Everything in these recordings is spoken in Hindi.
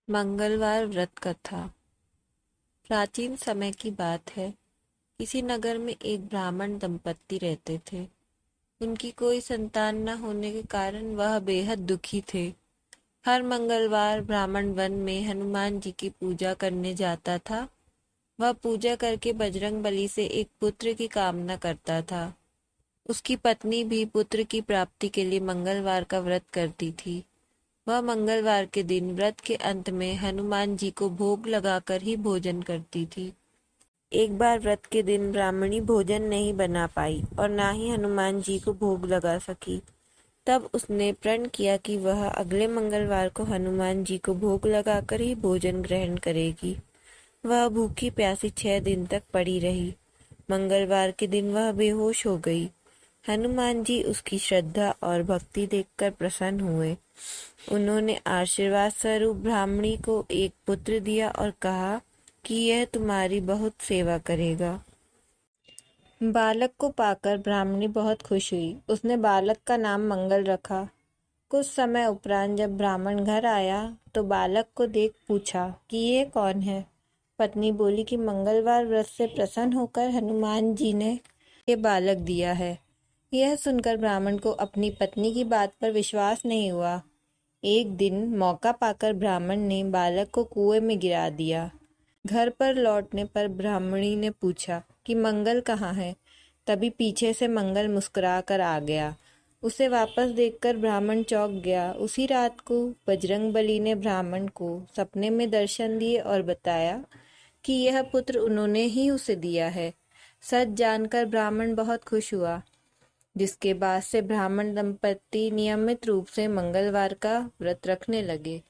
मंगलवार व्रत कथा। प्राचीन समय की बात है। किसी नगर में एक ब्राह्मण दंपत्ति रहते थे। उनकी कोई संतान न होने के कारण वह बेहद दुखी थे। हर मंगलवार ब्राह्मण वन में हनुमान जी की पूजा करने जाता था। वह पूजा करके बजरंग बली से एक पुत्र की कामना करता था। उसकी पत्नी भी पुत्र की प्राप्ति के लिए मंगलवार का व्रत करती थी। वह मंगलवार के दिन व्रत के अंत में हनुमान जी को भोग लगाकर ही भोजन करती थी। एक बार व्रत के दिन ब्राह्मणी भोजन नहीं बना पाई और ना ही हनुमान जी को भोग लगा सकी। तब उसने प्रण किया कि वह अगले मंगलवार को हनुमान जी को भोग लगाकर ही भोजन ग्रहण करेगी। वह भूखी प्यासी 6 दिन तक पड़ी रही। मंगलवार के दिन वह बेहोश हो गई। हनुमान जी उसकी श्रद्धा और भक्ति देखकर प्रसन्न हुए। उन्होंने आशीर्वाद स्वरूप ब्राह्मणी को एक पुत्र दिया और कहा कि यह तुम्हारी बहुत सेवा करेगा। बालक को पाकर ब्राह्मणी बहुत खुश हुई। उसने बालक का नाम मंगल रखा। कुछ समय उपरांत जब ब्राह्मण घर आया तो बालक को देख पूछा कि ये कौन है। पत्नी बोली कि मंगलवार व्रत से प्रसन्न होकर हनुमान जी ने ये बालक दिया है। यह सुनकर ब्राह्मण को अपनी पत्नी की बात पर विश्वास नहीं हुआ। एक दिन मौका पाकर ब्राह्मण ने बालक को कुएं में गिरा दिया। घर पर लौटने पर ब्राह्मणी ने पूछा कि मंगल कहाँ है। तभी पीछे से मंगल मुस्कुरा कर आ गया। उसे वापस देखकर ब्राह्मण चौंक गया। उसी रात को बजरंगबली ने ब्राह्मण को सपने में दर्शन दिए और बताया कि यह पुत्र उन्होंने ही उसे दिया है। सच जानकर ब्राह्मण बहुत खुश हुआ, जिसके बाद से ब्राह्मण दंपत्ति नियमित रूप से मंगलवार का व्रत रखने लगे।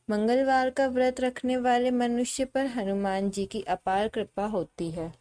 मंगलवार का व्रत रखने वाले मनुष्य पर हनुमान जी की अपार कृपा होती है।